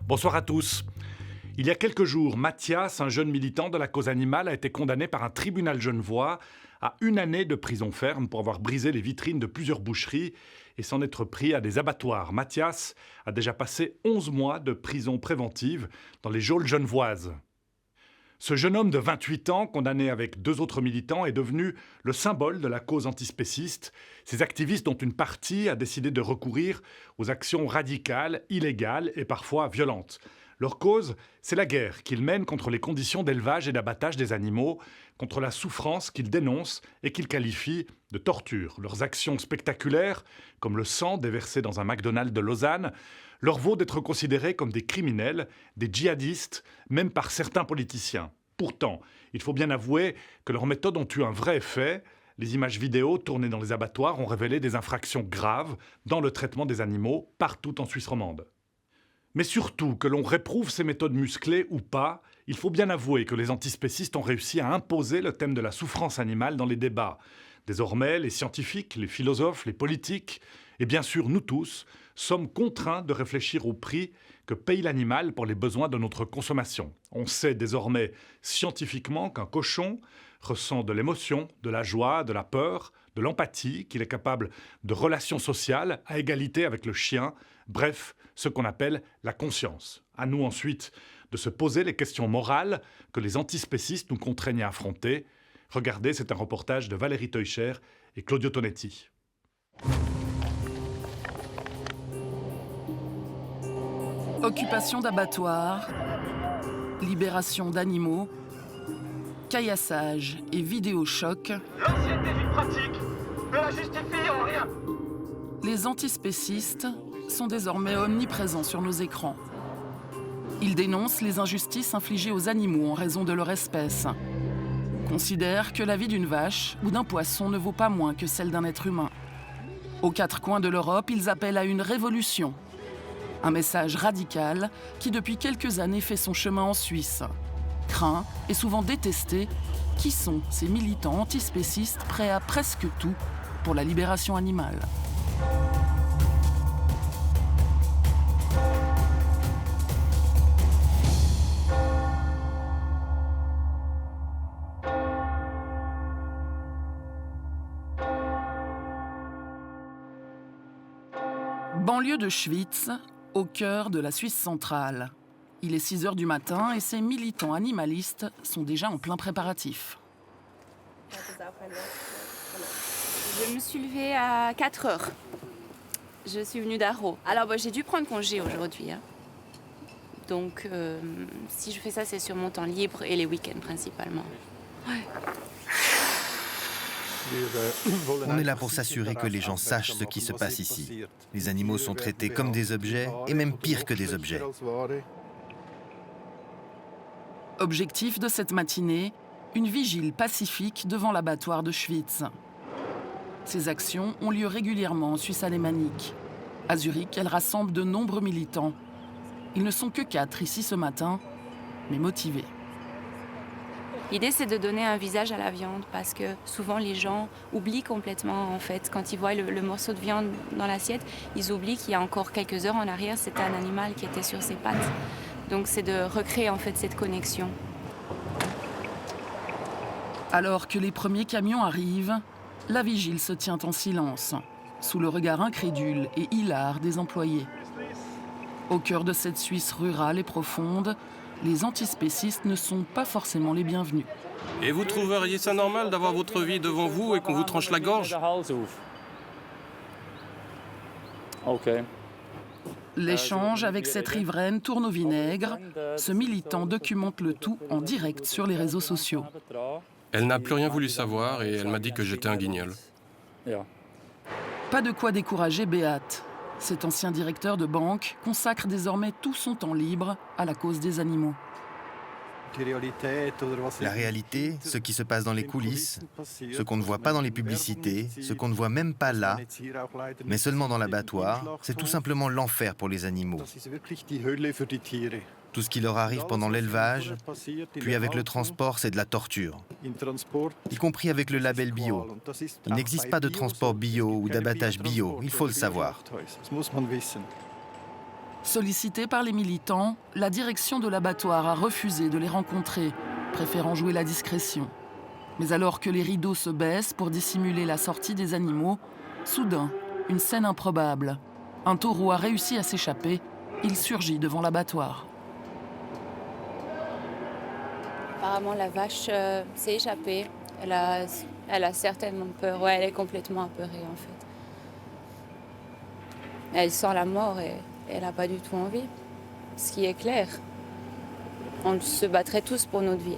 Bonsoir à tous. Il y a quelques jours, Mathias, un jeune militant de la cause animale, a été condamné par un tribunal genevois à 1 année de prison ferme pour avoir brisé les vitrines de plusieurs boucheries et s'en être pris à des abattoirs. Mathias a déjà passé 11 mois de prison préventive dans les geôles genevoises. Ce jeune homme de 28 ans, condamné avec 2 autres militants, est devenu le symbole de la cause antispéciste. Ces activistes dont une partie a décidé de recourir aux actions radicales, illégales et parfois violentes. Leur cause, c'est la guerre qu'ils mènent contre les conditions d'élevage et d'abattage des animaux, contre la souffrance qu'ils dénoncent et qu'ils qualifient de torture. Leurs actions spectaculaires, comme le sang déversé dans un McDonald's de Lausanne, leur vaut d'être considérés comme des criminels, des djihadistes, même par certains politiciens. Pourtant, il faut bien avouer que leurs méthodes ont eu un vrai effet. Les images vidéo tournées dans les abattoirs ont révélé des infractions graves dans le traitement des animaux partout en Suisse romande. Mais surtout, que l'on réprouve ces méthodes musclées ou pas, il faut bien avouer que les antispécistes ont réussi à imposer le thème de la souffrance animale dans les débats. Désormais, les scientifiques, les philosophes, les politiques, et bien sûr nous tous, sommes contraints de réfléchir au prix que paye l'animal pour les besoins de notre consommation. On sait désormais scientifiquement qu'un cochon ressent de l'émotion, de la joie, de la peur, de l'empathie, qu'il est capable de relations sociales à égalité avec le chien, bref, ce qu'on appelle la conscience. À nous ensuite de se poser les questions morales que les antispécistes nous contraignent à affronter. Regardez, c'est un reportage de Valérie Teucher et Claudio Tonetti. Occupation d'abattoirs, libération d'animaux, caillassage et vidéo-choc. L'ancienneté d'une pratique ne la justifie en rien. Les antispécistes sont désormais omniprésents sur nos écrans. Ils dénoncent les injustices infligées aux animaux en raison de leur espèce. Considèrent que la vie d'une vache ou d'un poisson ne vaut pas moins que celle d'un être humain. Aux 4 coins de l'Europe, ils appellent à une révolution. Un message radical qui, depuis quelques années, fait son chemin en Suisse. Craint et souvent détesté, qui sont ces militants antispécistes prêts à presque tout pour la libération animale? Banlieue de Schwyz, au cœur de la Suisse centrale. Il est 6 heures du matin et ces militants animalistes sont déjà en plein préparatif. Je me suis levée à 4 heures. Je suis venue d'Aro. Alors j'ai dû prendre congé aujourd'hui. Donc si je fais ça, c'est sur mon temps libre et les week-ends principalement. Ouais. On est là pour s'assurer que les gens sachent ce qui se passe ici. Les animaux sont traités comme des objets, et même pire que des objets. Objectif de cette matinée, une vigile pacifique devant l'abattoir de Schwyz. Ces actions ont lieu régulièrement en Suisse alémanique. À Zurich, elles rassemblent de nombreux militants. Ils ne sont que 4 ici ce matin, mais motivés. L'idée, c'est de donner un visage à la viande parce que souvent les gens oublient complètement, en fait, quand ils voient le morceau de viande dans l'assiette, ils oublient qu'il y a encore quelques heures en arrière, c'était un animal qui était sur ses pattes. Donc c'est de recréer en fait cette connexion. Alors que les premiers camions arrivent, la vigile se tient en silence, sous le regard incrédule et hilar des employés. Au cœur de cette Suisse rurale et profonde, les antispécistes ne sont pas forcément les bienvenus. Et vous trouveriez ça normal d'avoir votre vie devant vous et qu'on vous tranche la gorge ? L'échange avec cette riveraine tourne au vinaigre. Ce militant documente le tout en direct sur les réseaux sociaux. Elle n'a plus rien voulu savoir et elle m'a dit que j'étais un guignol. Pas de quoi décourager Beat. Cet ancien directeur de banque consacre désormais tout son temps libre à la cause des animaux. La réalité, ce qui se passe dans les coulisses, ce qu'on ne voit pas dans les publicités, ce qu'on ne voit même pas là, mais seulement dans l'abattoir, c'est tout simplement l'enfer pour les animaux. Tout ce qui leur arrive pendant l'élevage, puis avec le transport, c'est de la torture. Y compris avec le label bio. Il n'existe pas de transport bio ou d'abattage bio, il faut le savoir. Sollicitée par les militants, la direction de l'abattoir a refusé de les rencontrer, préférant jouer la discrétion. Mais alors que les rideaux se baissent pour dissimuler la sortie des animaux, soudain, une scène improbable. Un taureau a réussi à s'échapper. Il surgit devant l'abattoir. Apparemment, la vache s'est échappée. Elle a certainement peur. Ouais, elle est complètement apeurée, en fait. Elle sent la mort et elle n'a pas du tout envie. Ce qui est clair. On se battrait tous pour notre vie.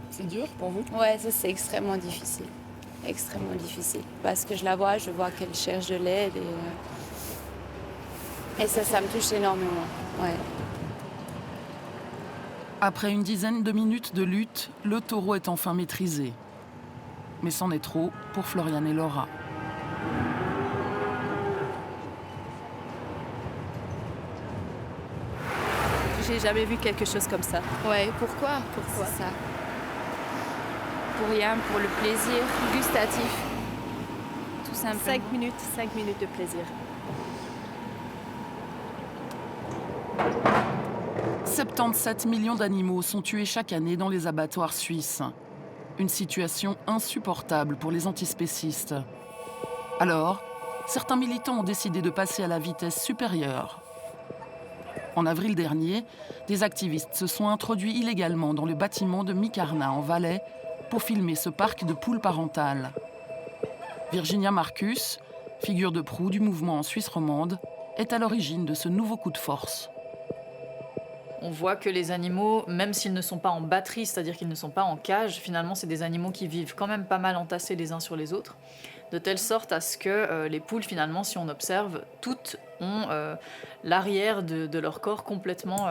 C'est dur pour vous? Ouais, ça, c'est extrêmement difficile. Extrêmement difficile. Parce que je la vois, je vois qu'elle cherche de l'aide et ça me touche énormément. Ouais. Après une dizaine de minutes de lutte, le taureau est enfin maîtrisé. Mais c'en est trop pour Floriane et Laura. J'ai jamais vu quelque chose comme ça. Ouais, pourquoi? C'est ça. Pour rien, pour le plaisir gustatif. Tout simplement. 5 minutes de plaisir. 77 millions d'animaux sont tués chaque année dans les abattoirs suisses. Une situation insupportable pour les antispécistes. Alors, certains militants ont décidé de passer à la vitesse supérieure. En avril dernier, des activistes se sont introduits illégalement dans le bâtiment de Mikarna en Valais pour filmer ce parc de poules parentales. Virginia Marcus, figure de proue du mouvement en Suisse romande, est à l'origine de ce nouveau coup de force. On voit que les animaux, même s'ils ne sont pas en batterie, c'est-à-dire qu'ils ne sont pas en cage, finalement, c'est des animaux qui vivent quand même pas mal entassés les uns sur les autres, de telle sorte à ce que les poules, finalement, si on observe, toutes ont l'arrière de leur corps complètement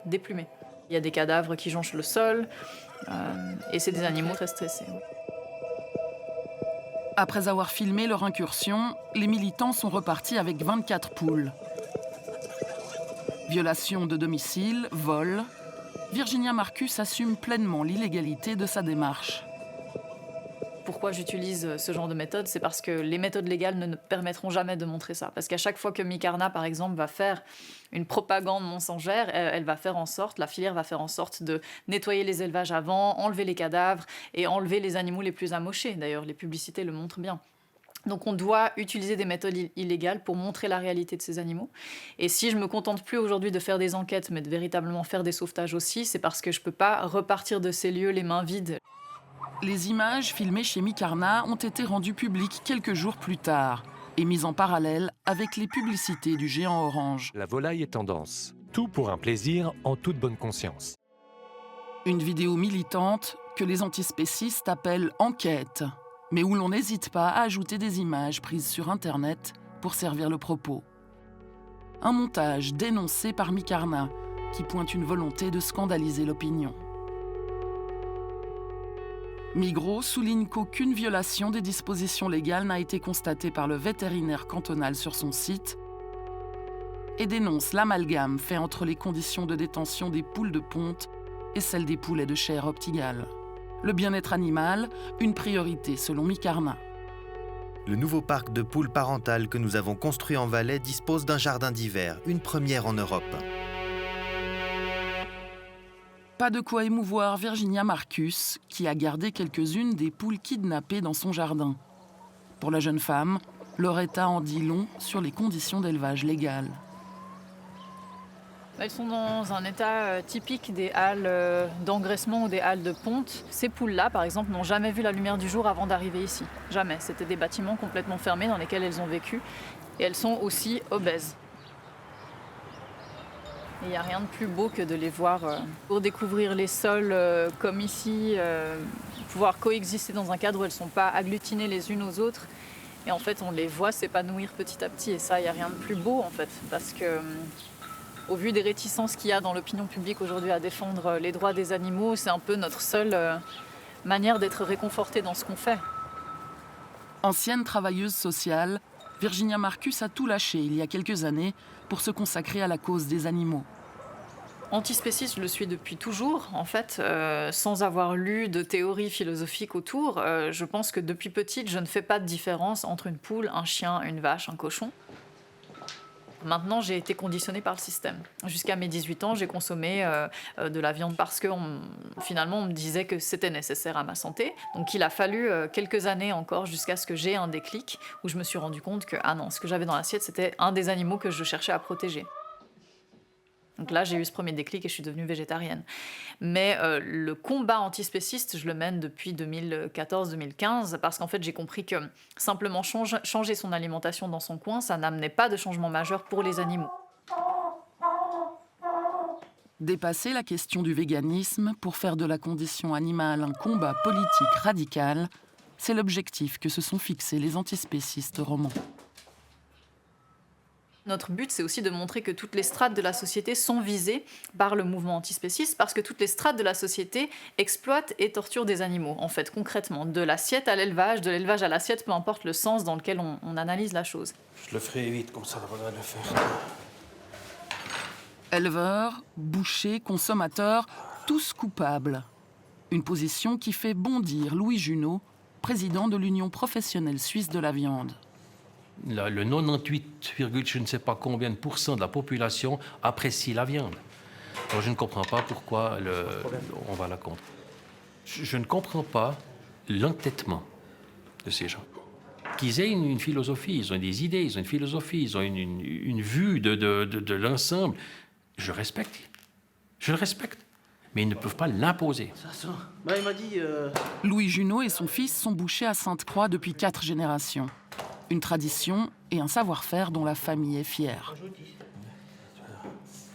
déplumé. Il y a des cadavres qui jonchent le sol, et c'est des animaux très stressés. Après avoir filmé leur incursion, les militants sont repartis avec 24 poules. Violation de domicile, vol. Virginia Marcus assume pleinement l'illégalité de sa démarche. Pourquoi j'utilise ce genre de méthode? C'est parce que les méthodes légales ne permettront jamais de montrer ça. Parce qu'à chaque fois que Mikarna, par exemple, va faire une propagande mensongère, elle va faire en sorte, la filière va faire en sorte de nettoyer les élevages avant, enlever les cadavres et enlever les animaux les plus amochés. D'ailleurs, les publicités le montrent bien. Donc on doit utiliser des méthodes illégales pour montrer la réalité de ces animaux. Et si je me contente plus aujourd'hui de faire des enquêtes, mais de véritablement faire des sauvetages aussi, c'est parce que je peux pas repartir de ces lieux les mains vides. Les images filmées chez Mikarna ont été rendues publiques quelques jours plus tard et mises en parallèle avec les publicités du géant orange. La volaille est tendance. Tout pour un plaisir en toute bonne conscience. Une vidéo militante que les antispécistes appellent « enquête », mais où l'on n'hésite pas à ajouter des images prises sur Internet pour servir le propos. Un montage dénoncé par Mikarna qui pointe une volonté de scandaliser l'opinion. Migros souligne qu'aucune violation des dispositions légales n'a été constatée par le vétérinaire cantonal sur son site et dénonce l'amalgame fait entre les conditions de détention des poules de ponte et celles des poulets de chair optigale. Le bien-être animal, une priorité selon Mikarna. Le nouveau parc de poules parentales que nous avons construit en Valais dispose d'un jardin d'hiver, une première en Europe. Pas de quoi émouvoir Virginia Marcus, qui a gardé quelques-unes des poules kidnappées dans son jardin. Pour la jeune femme, leur état en dit long sur les conditions d'élevage légales. Elles sont dans un état typique des halles d'engraissement ou des halles de ponte. Ces poules-là, par exemple, n'ont jamais vu la lumière du jour avant d'arriver ici. Jamais. C'était des bâtiments complètement fermés dans lesquels elles ont vécu. Et elles sont aussi obèses. Il n'y a rien de plus beau que de les voir pour découvrir les sols comme ici, pouvoir coexister dans un cadre où elles ne sont pas agglutinées les unes aux autres. Et en fait, on les voit s'épanouir petit à petit. Et ça, il n'y a rien de plus beau, en fait, parce que... Au vu des réticences qu'il y a dans l'opinion publique aujourd'hui à défendre les droits des animaux, c'est un peu notre seule manière d'être réconforté dans ce qu'on fait. Ancienne travailleuse sociale, Virginia Marcus a tout lâché il y a quelques années pour se consacrer à la cause des animaux. Antispéciste, je le suis depuis toujours, en fait, sans avoir lu de théorie philosophique autour. Je pense que depuis petite, je ne fais pas de différence entre une poule, un chien, une vache, un cochon. Maintenant, j'ai été conditionnée par le système. Jusqu'à mes 18 ans, j'ai consommé de la viande parce que finalement, on me disait que c'était nécessaire à ma santé. Donc, il a fallu quelques années encore jusqu'à ce que j'ai un déclic où je me suis rendu compte que, ah non, ce que j'avais dans l'assiette, c'était un des animaux que je cherchais à protéger. Donc là, j'ai eu ce premier déclic et je suis devenue végétarienne. Mais le combat antispéciste, je le mène depuis 2014-2015 parce qu'en fait, j'ai compris que simplement changer son alimentation dans son coin, ça n'amenait pas de changement majeur pour les animaux. Dépasser la question du véganisme pour faire de la condition animale un combat politique radical, c'est l'objectif que se sont fixés les antispécistes romans. Notre but, c'est aussi de montrer que toutes les strates de la société sont visées par le mouvement antispéciste parce que toutes les strates de la société exploitent et torturent des animaux, en fait, concrètement. De l'assiette à l'élevage, de l'élevage à l'assiette, peu importe le sens dans lequel on analyse la chose. Je le ferai vite, comme ça, on va le faire. Éleveurs, bouchers, consommateurs, tous coupables. Une position qui fait bondir Louis Junot, président de l'Union professionnelle suisse de la viande. Le 98, je ne sais pas combien de pourcents de la population apprécie la viande. Alors je ne comprends pas pourquoi on va la contre. Je ne comprends pas l'entêtement de ces gens. Qu'ils aient une philosophie, ils ont des idées, ils ont une philosophie, ils ont une vue de l'ensemble. Je respecte. Je le respecte. Mais ils ne peuvent pas l'imposer. Il m'a dit... Louis Junot et son fils sont bouchers à Sainte-Croix depuis 4 générations. Une tradition et un savoir-faire dont la famille est fière.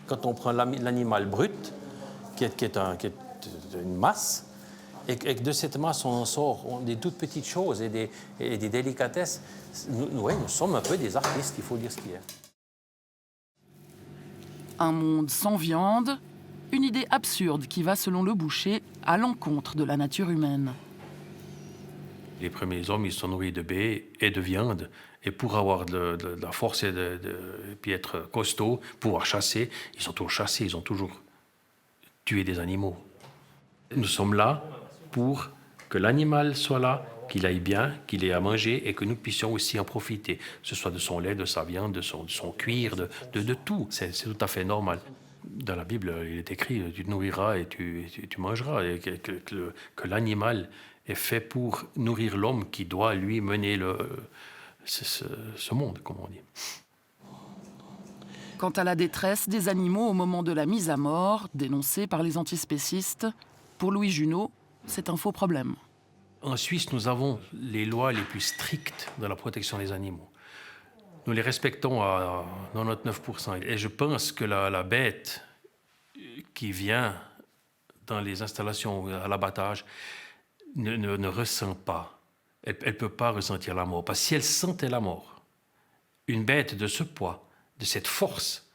Quand on prend l'animal brut, qui est une masse, et que de cette masse on en sort des toutes petites choses et des délicatesses, nous sommes un peu des artistes, il faut dire ce qu'il y a. Un monde sans viande, une idée absurde qui va, selon le boucher, à l'encontre de la nature humaine. Les premiers hommes, ils sont nourris de baies et de viande. Et pour avoir de la force et puis être costaud, pouvoir chasser, ils ont toujours chassé, ils ont toujours tué des animaux. Nous sommes là pour que l'animal soit là, qu'il aille bien, qu'il ait à manger et que nous puissions aussi en profiter. Que ce soit de son lait, de sa viande, de son cuir, de tout. C'est tout à fait normal. Dans la Bible, il est écrit « tu te nourriras et tu mangeras ». Et que l'animal est fait pour nourrir l'homme qui doit, lui, mener ce monde, comme on dit. Quant à la détresse des animaux au moment de la mise à mort, dénoncée par les antispécistes, pour Louis Junot, c'est un faux problème. En Suisse, nous avons les lois les plus strictes dans la protection des animaux. Nous les respectons à 99%. Et je pense que la bête qui vient dans les installations à l'abattage ne ressent pas. Elle ne peut pas ressentir la mort. Parce que si elle sentait la mort, une bête de ce poids, de cette force,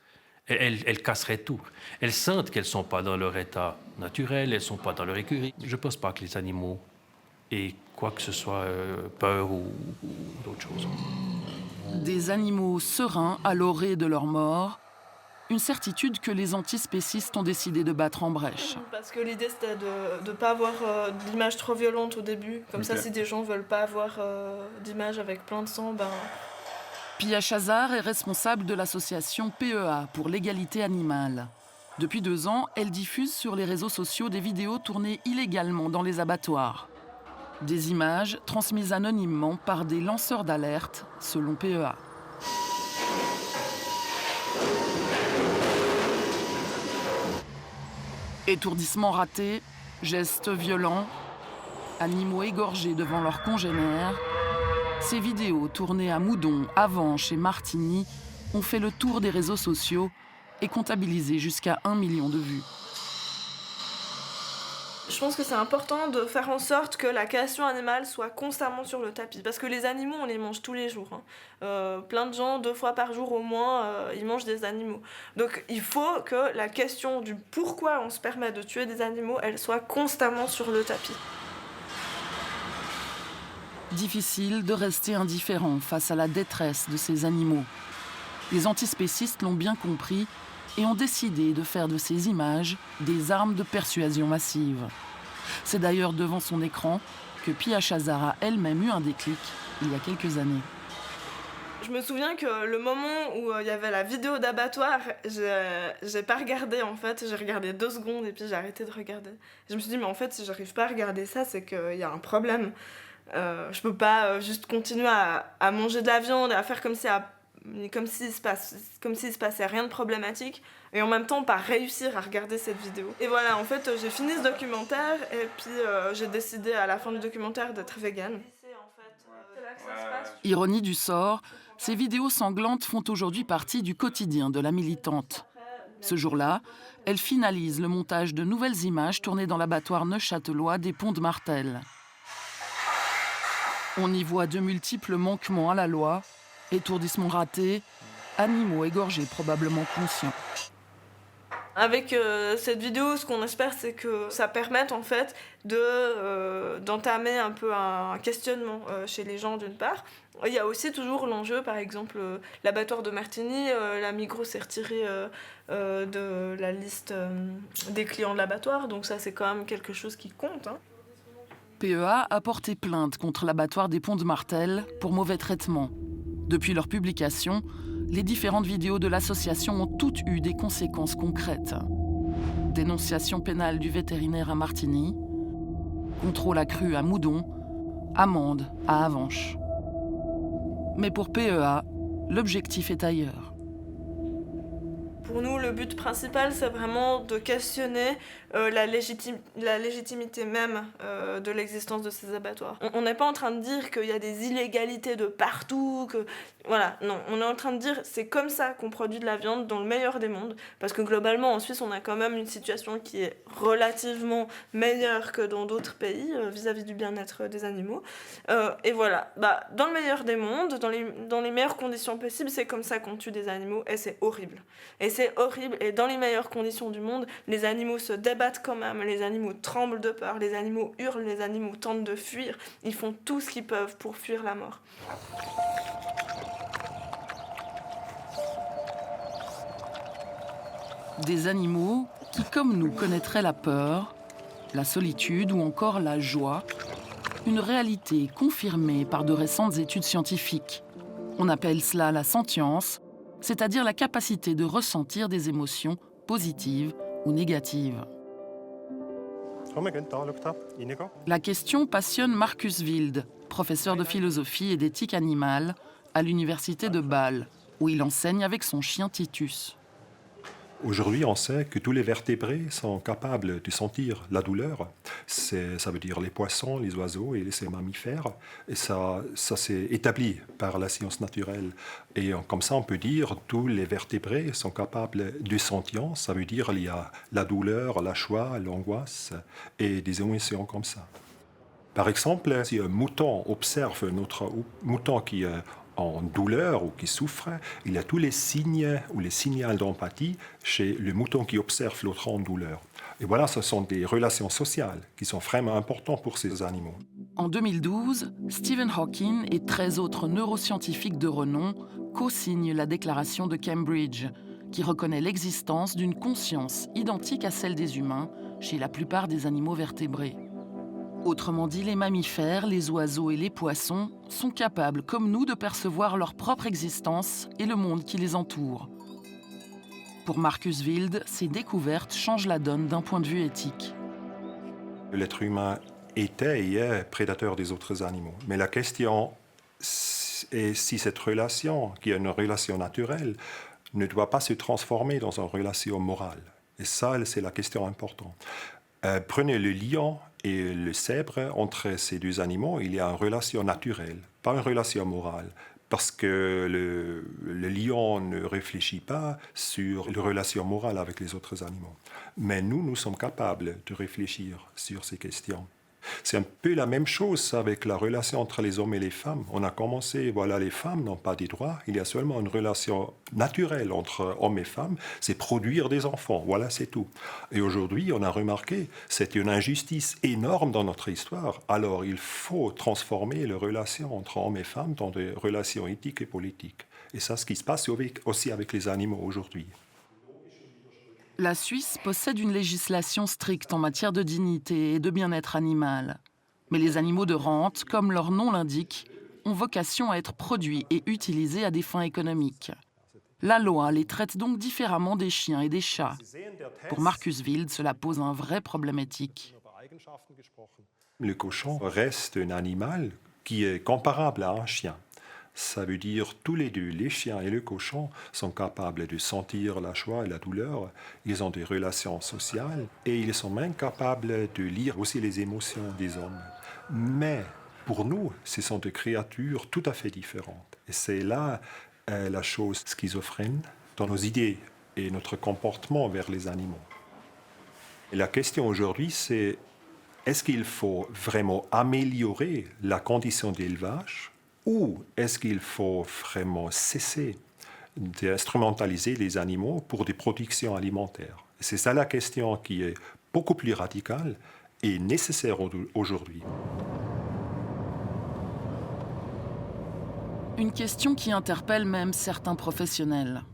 elle casserait tout. Elles sentent qu'elles ne sont pas dans leur état naturel, elles ne sont pas dans leur écurie. Je ne pense pas que les animaux aient quoi que ce soit peur ou d'autres choses. Des animaux sereins à l'orée de leur mort, une certitude que les antispécistes ont décidé de battre en brèche. Parce que l'idée c'était de ne pas avoir d'image trop violente au début. Comme ça, si des gens ne veulent pas avoir d'image avec plein de sang, Pia Chazard est responsable de l'association PEA pour l'égalité animale. Depuis 2 ans, elle diffuse sur les réseaux sociaux des vidéos tournées illégalement dans les abattoirs. Des images transmises anonymement par des lanceurs d'alerte, selon PEA. Étourdissement raté, gestes violents, animaux égorgés devant leurs congénères. Ces vidéos tournées à Moudon, Avenches et Martigny ont fait le tour des réseaux sociaux et comptabilisé jusqu'à 1 million de vues. Je pense que c'est important de faire en sorte que la création animale soit constamment sur le tapis. Parce que les animaux, on les mange tous les jours. Plein de gens, 2 fois par jour au moins, ils mangent des animaux. Donc il faut que la question du pourquoi on se permet de tuer des animaux, elle soit constamment sur le tapis. Difficile de rester indifférent face à la détresse de ces animaux. Les antispécistes l'ont bien compris et ont décidé de faire de ces images des armes de persuasion massive. C'est d'ailleurs devant son écran que Pia Chazard a elle-même eu un déclic il y a quelques années. Je me souviens que le moment où il y avait la vidéo d'abattoir, j'ai pas regardé en fait, j'ai regardé 2 secondes et puis j'ai arrêté de regarder. Je me suis dit mais en fait si j'arrive pas à regarder ça, c'est qu'il y a un problème. Je peux pas juste continuer à manger de la viande et à faire comme s'il se passait rien de problématique et en même temps pas réussir à regarder cette vidéo. Et voilà, en fait j'ai fini ce documentaire et puis j'ai décidé à la fin du documentaire d'être végane. Ironie du sort, ces vidéos sanglantes font aujourd'hui partie du quotidien de la militante. Ce jour-là, elle finalise le montage de nouvelles images tournées dans l'abattoir neuchâtelois des Ponts de Martel. On y voit de multiples manquements à la loi, étourdissements ratés, animaux égorgés probablement conscients. Avec cette vidéo, ce qu'on espère, c'est que ça permette en fait d'entamer un peu un questionnement chez les gens d'une part. Il y a aussi toujours l'enjeu, par exemple, l'abattoir de Martigny, la Migros s'est retirée de la liste des clients de l'abattoir, donc ça c'est quand même quelque chose qui compte. Hein. PEA a porté plainte contre l'abattoir des Ponts de Martel pour mauvais traitement. Depuis leur publication, les différentes vidéos de l'association ont toutes eu des conséquences concrètes. Dénonciation pénale du vétérinaire à Martigny, contrôle accru à Moudon, amende à Avenches. Mais pour PEA, l'objectif est ailleurs. Pour nous, le but principal, c'est vraiment de questionner la légitimité même de l'existence de ces abattoirs. On n'est pas en train de dire qu'il y a des illégalités de partout, voilà, non. On est en train de dire c'est comme ça qu'on produit de la viande dans le meilleur des mondes, parce que globalement, en Suisse, on a quand même une situation qui est relativement meilleure que dans d'autres pays vis-à-vis du bien-être des animaux. Et voilà, dans le meilleur des mondes, dans les meilleures conditions possibles, c'est comme ça qu'on tue des animaux, et c'est horrible. Et c'est horrible, et dans les meilleures conditions du monde, les animaux se débattent quand même, les animaux tremblent de peur, les animaux hurlent, les animaux tentent de fuir, ils font tout ce qu'ils peuvent pour fuir la mort. Des animaux qui, comme nous, connaîtraient la peur, la solitude ou encore la joie, une réalité confirmée par de récentes études scientifiques. On appelle cela la sentience, c'est-à-dire la capacité de ressentir des émotions positives ou négatives. La question passionne Marcus Wild, professeur de philosophie et d'éthique animale à l'université de Bâle, où il enseigne avec son chien Titus. Aujourd'hui, on sait que tous les vertébrés sont capables de sentir la douleur. Ça veut dire les poissons, les oiseaux et les mammifères. Et ça c'est établi par la science naturelle. Et comme ça, on peut dire que tous les vertébrés sont capables de sentience. Ça veut dire qu'il y a la douleur, la joie, l'angoisse et des émotions comme ça. Par exemple, si un mouton observe notre mouton qui est en douleur ou qui souffre, il y a tous les signes ou les signaux d'empathie chez le mouton qui observe l'autre en douleur. Et voilà, ce sont des relations sociales qui sont vraiment importantes pour ces animaux. En 2012, Stephen Hawking et 13 autres neuroscientifiques de renom co-signent la déclaration de Cambridge, qui reconnaît l'existence d'une conscience identique à celle des humains chez la plupart des animaux vertébrés. Autrement dit, les mammifères, les oiseaux et les poissons sont capables, comme nous, de percevoir leur propre existence et le monde qui les entoure. Pour Marcus Wild, ces découvertes changent la donne d'un point de vue éthique. L'être humain était et est prédateur des autres animaux. Mais la question est si cette relation, qui est une relation naturelle, ne doit pas se transformer dans une relation morale. Et ça, c'est la question importante. Prenez le lion et le zèbre. Entre ces deux animaux, il y a une relation naturelle, pas une relation morale. Parce que le lion ne réfléchit pas sur les relations morales avec les autres animaux. Mais nous sommes capables de réfléchir sur ces questions. C'est un peu la même chose avec la relation entre les hommes et les femmes. On a commencé, voilà, les femmes n'ont pas des droits. Il y a seulement une relation naturelle entre hommes et femmes, c'est produire des enfants. Voilà, c'est tout. Et aujourd'hui, on a remarqué, c'est une injustice énorme dans notre histoire. Alors, il faut transformer les relations entre hommes et femmes dans des relations éthiques et politiques. Et ça, c'est ce qui se passe aussi avec les animaux aujourd'hui. La Suisse possède une législation stricte en matière de dignité et de bien-être animal. Mais les animaux de rente, comme leur nom l'indique, ont vocation à être produits et utilisés à des fins économiques. La loi les traite donc différemment des chiens et des chats. Pour Markus Wild, cela pose un vrai problème éthique. Le cochon reste un animal qui est comparable à un chien. Ça veut dire tous les deux, les chiens et le cochon, sont capables de sentir la joie et la douleur. Ils ont des relations sociales et ils sont même capables de lire aussi les émotions des hommes. Mais pour nous, ce sont des créatures tout à fait différentes. Et c'est là la chose schizophrène dans nos idées et notre comportement vers les animaux. Et la question aujourd'hui, c'est est-ce qu'il faut vraiment améliorer la condition d'élevage ou est-ce qu'il faut vraiment cesser d'instrumentaliser les animaux pour des productions alimentaires? C'est ça la question qui est beaucoup plus radicale et nécessaire aujourd'hui. Une question qui interpelle même certains professionnels.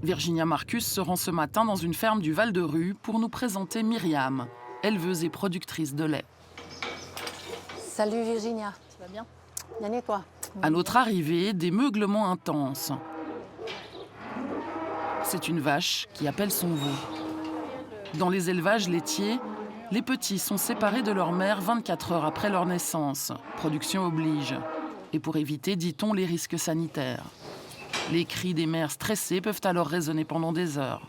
Virginia Markus se rend ce matin dans une ferme du Val-de-Rue pour nous présenter Myriam, éleveuse et productrice de lait. Salut Virginia, tu vas bien? Bien et toi? À notre arrivée, des meuglements intenses. C'est une vache qui appelle son veau. Dans les élevages laitiers, les petits sont séparés de leur mère 24 heures après leur naissance. Production oblige. Et pour éviter, dit-on, les risques sanitaires. Les cris des mères stressées peuvent alors résonner pendant des heures.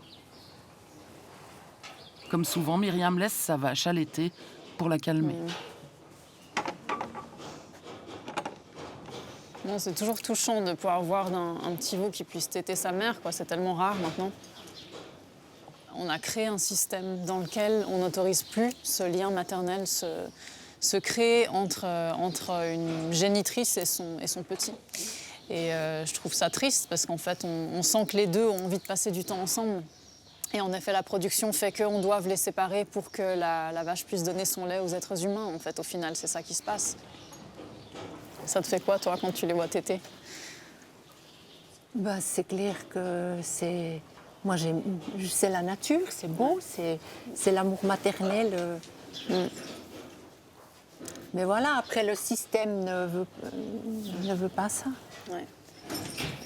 Comme souvent, Myriam laisse sa vache allaiter pour la calmer. Non, c'est toujours touchant de pouvoir voir un petit veau qui puisse téter sa mère, quoi. C'est tellement rare maintenant. On a créé un système dans lequel on n'autorise plus ce lien maternel se créer entre une génitrice et son petit. Et je trouve ça triste parce qu'en fait, on sent que les deux ont envie de passer du temps ensemble. Et en effet, la production fait qu'on doive les séparer pour que la vache puisse donner son lait aux êtres humains. En fait, au final, c'est ça qui se passe. Ça te fait quoi, toi, quand tu les vois téter? Bah, c'est clair que c'est... Moi, c'est la nature, c'est beau, c'est l'amour maternel. Mais voilà, après, le système ne veut pas ça. Ouais.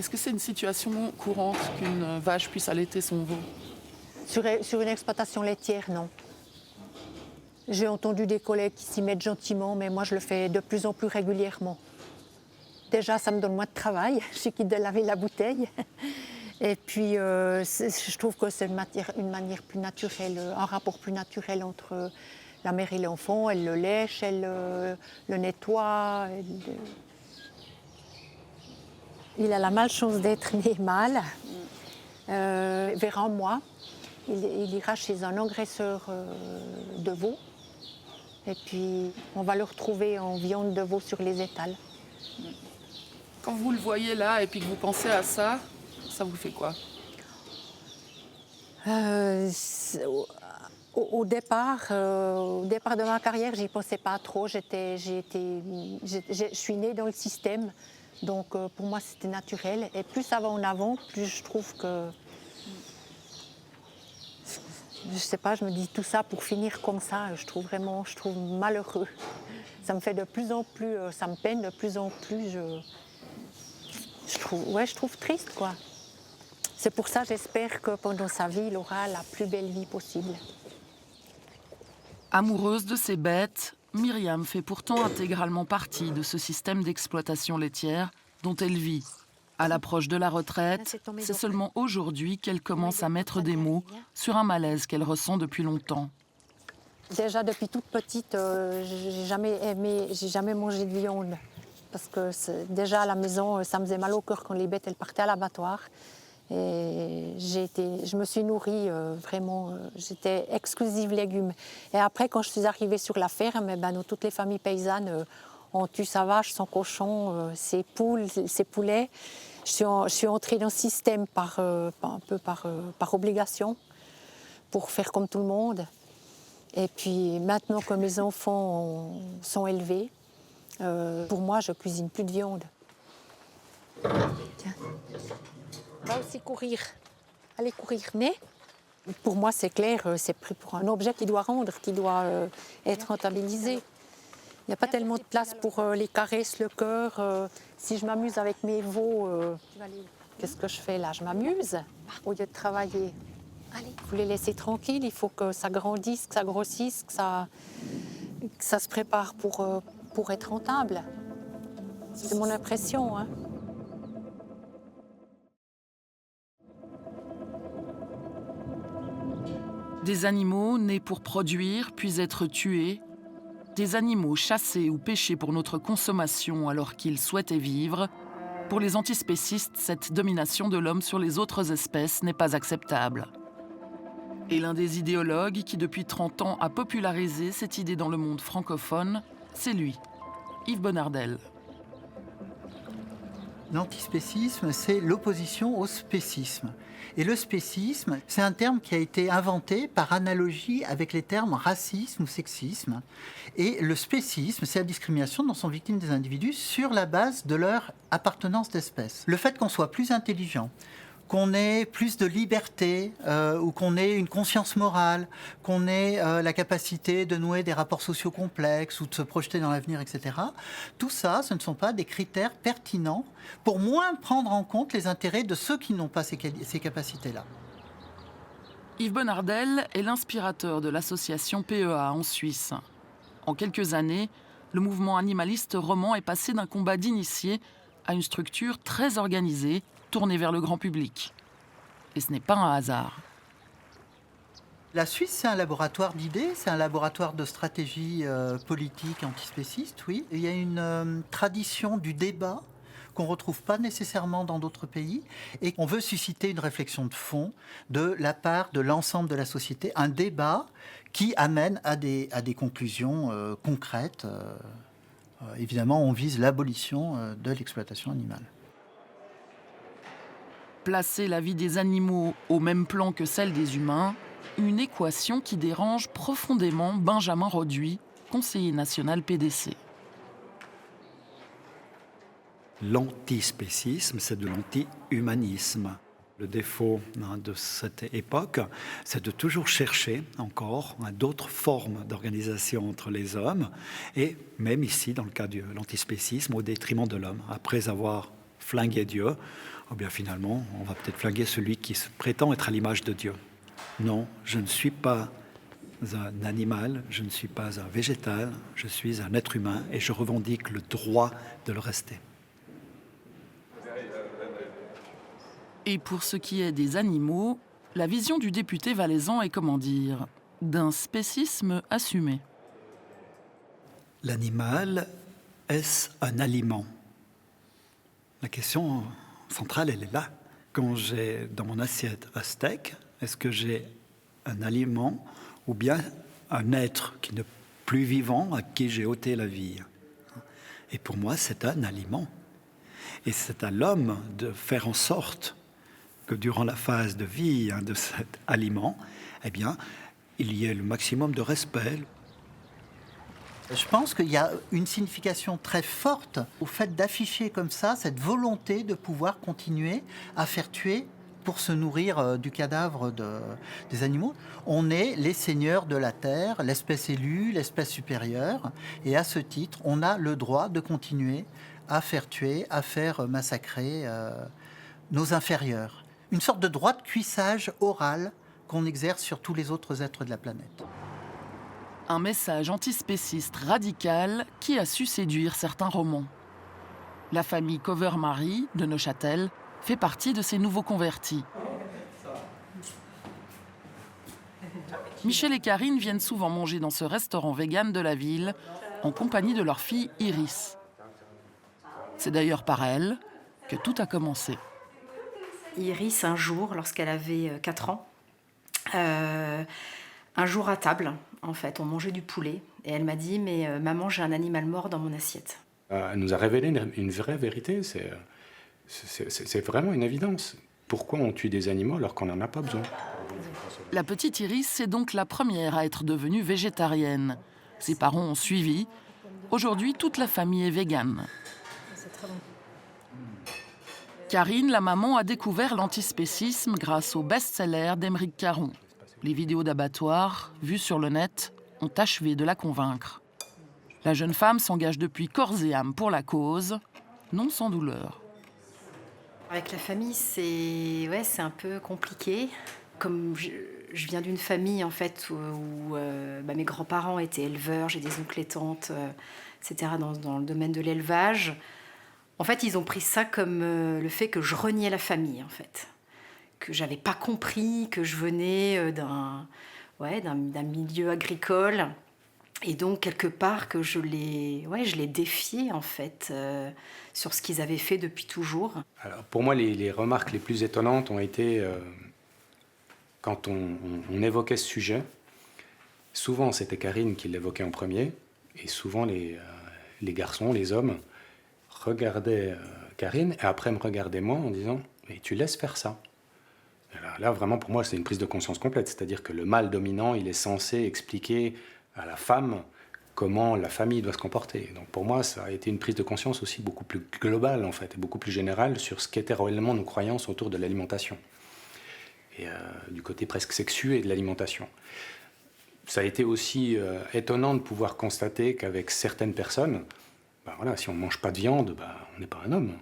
Est-ce que c'est une situation courante qu'une vache puisse allaiter son veau? Sur une exploitation laitière, non. J'ai entendu des collègues qui s'y mettent gentiment, mais moi, je le fais de plus en plus régulièrement. Déjà, ça me donne moins de travail. Je quitte de laver la bouteille. Et puis, je trouve que c'est une manière plus naturelle, un rapport plus naturel entre la mère et l'enfant. Elle le lèche, elle le nettoie. Il a la malchance d'être né mâle. Vers un mois, il ira chez un engraisseur de veau. Et puis, on va le retrouver en viande de veau sur les étals. Quand vous le voyez là et puis que vous pensez à ça, ça vous fait quoi? Au départ de ma carrière, j'y pensais pas trop. Je suis née dans le système, donc pour moi c'était naturel. Et plus ça va en avant, plus je trouve que, je sais pas, je me dis tout ça pour finir comme ça. Je trouve malheureux. Ça me fait de plus en plus, ça me peine de plus en plus. Je trouve triste, quoi. C'est pour ça, j'espère que pendant sa vie, il aura la plus belle vie possible. Amoureuse de ses bêtes, Myriam fait pourtant intégralement partie de ce système d'exploitation laitière dont elle vit. À l'approche de la retraite, c'est seulement aujourd'hui qu'elle commence à mettre des mots sur un malaise qu'elle ressent depuis longtemps. Déjà, depuis toute petite, j'ai jamais mangé de viande. Parce que déjà à la maison, ça me faisait mal au cœur quand les bêtes elles partaient à l'abattoir. Et je me suis nourrie vraiment, j'étais exclusive légumes. Et après, quand je suis arrivée sur la ferme, nous, toutes les familles paysannes ont tué sa vache, son cochon, ses poules, ses poulets. Je suis entrée dans le système par obligation, pour faire comme tout le monde. Et puis maintenant que mes enfants sont élevés, pour moi, je cuisine plus de viande. Tiens. Va aussi courir. Allez courir. Mais pour moi, c'est clair, c'est pris pour un objet qui doit rendre, qui doit être rentabilisé. Il n'y a pas tellement de place pour les caresses, le cœur. Si je m'amuse avec mes veaux, qu'est-ce que je fais là? Je m'amuse au lieu de travailler. Il faut les laisser tranquilles, il faut que ça grandisse, que ça grossisse, que ça se prépare pour être rentable. C'est mon impression. Hein. Des animaux nés pour produire, puis être tués. Des animaux chassés ou pêchés pour notre consommation alors qu'ils souhaitaient vivre. Pour les antispécistes, cette domination de l'homme sur les autres espèces n'est pas acceptable. Et l'un des idéologues qui, depuis 30 ans, a popularisé cette idée dans le monde francophone, c'est lui, Yves Bonnardel. L'antispécisme, c'est l'opposition au spécisme. Et le spécisme, c'est un terme qui a été inventé par analogie avec les termes racisme ou sexisme. Et le spécisme, c'est la discrimination dont sont victimes des individus sur la base de leur appartenance d'espèce. Le fait qu'on soit plus intelligent, qu'on ait plus de liberté, ou qu'on ait une conscience morale, qu'on ait la capacité de nouer des rapports sociaux complexes ou de se projeter dans l'avenir, etc. Tout ça, ce ne sont pas des critères pertinents pour moins prendre en compte les intérêts de ceux qui n'ont pas ces capacités-là. Yves Bonnardel est l'inspirateur de l'association PEA en Suisse. En quelques années, le mouvement animaliste roman est passé d'un combat d'initiés à une structure très organisée, tournée vers le grand public. Et ce n'est pas un hasard. La Suisse, c'est un laboratoire d'idées, c'est un laboratoire de stratégie politique antispéciste, oui. Il y a une tradition du débat qu'on ne retrouve pas nécessairement dans d'autres pays, et on veut susciter une réflexion de fond de la part de l'ensemble de la société, un débat qui amène à des conclusions concrètes. Évidemment, on vise l'abolition de l'exploitation animale. Placer la vie des animaux au même plan que celle des humains, une équation qui dérange profondément Benjamin Roduit, conseiller national PDC. L'antispécisme, c'est de l'anti-humanisme. Le défaut de cette époque, c'est de toujours chercher encore d'autres formes d'organisation entre les hommes, et même ici, dans le cas de l'antispécisme, au détriment de l'homme. Après avoir flingué Dieu, eh bien finalement, on va peut-être flinguer celui qui prétend être à l'image de Dieu. Non, je ne suis pas un animal, je ne suis pas un végétal, je suis un être humain et je revendique le droit de le rester. Et pour ce qui est des animaux, la vision du député valaisan est, comment dire, d'un spécisme assumé. L'animal, est-ce un aliment? La question centrale, elle est là. Quand j'ai dans mon assiette un steak, est-ce que j'ai un aliment ou bien un être qui n'est plus vivant à qui j'ai ôté la vie? Et pour moi, c'est un aliment. Et c'est à l'homme de faire en sorte que durant la phase de vie de cet aliment, eh bien, il y ait le maximum de respect. Je pense qu'il y a une signification très forte au fait d'afficher comme ça cette volonté de pouvoir continuer à faire tuer pour se nourrir du cadavre des animaux. On est les seigneurs de la terre, l'espèce élue, l'espèce supérieure, et à ce titre, on a le droit de continuer à faire tuer, à faire massacrer nos inférieurs. Une sorte de droit de cuissage oral qu'on exerce sur tous les autres êtres de la planète. Un message antispéciste radical qui a su séduire certains romans. La famille Cover-Marie de Neuchâtel fait partie de ces nouveaux convertis. Michel et Karine viennent souvent manger dans ce restaurant vegan de la ville en compagnie de leur fille Iris. C'est d'ailleurs par elle que tout a commencé. Iris, un jour, lorsqu'elle avait 4 ans, un jour à table, en fait, on mangeait du poulet. Et elle m'a dit, mais maman, j'ai un animal mort dans mon assiette. Elle nous a révélé une vraie vérité. C'est vraiment une évidence. Pourquoi on tue des animaux alors qu'on n'en a pas besoin? La petite Iris est donc la première à être devenue végétarienne. Ses parents ont suivi. Aujourd'hui, toute la famille est végane. Karine, la maman, a découvert l'antispécisme grâce au best-seller d'Émeric Caron. Les vidéos d'abattoirs, vues sur le net, ont achevé de la convaincre. La jeune femme s'engage depuis corps et âme pour la cause, non sans douleur. Avec la famille, c'est un peu compliqué. Comme je viens d'une famille en fait où mes grands-parents étaient éleveurs, j'ai des oncles et tantes, etc. dans le domaine de l'élevage. En fait, ils ont pris ça comme le fait que je reniais la famille, en fait. Que j'avais pas compris, que je venais d'un milieu agricole. Et donc, quelque part, que je les défiais, en fait, sur ce qu'ils avaient fait depuis toujours. Alors, pour moi, les remarques les plus étonnantes ont été quand on évoquait ce sujet. Souvent, c'était Karine qui l'évoquait en premier. Et souvent, les garçons, les hommes, regardaient Karine et après me regardaient moi en disant « Mais tu laisses faire ça ». Là, vraiment, pour moi, c'est une prise de conscience complète. C'est-à-dire que le mâle dominant, il est censé expliquer à la femme comment la famille doit se comporter. Donc pour moi, ça a été une prise de conscience aussi beaucoup plus globale, en fait, et beaucoup plus générale sur ce qu'étaient réellement nos croyances autour de l'alimentation. Et du côté presque sexué de l'alimentation. Ça a été aussi étonnant de pouvoir constater qu'avec certaines personnes, si on ne mange pas de viande, on n'est pas un homme.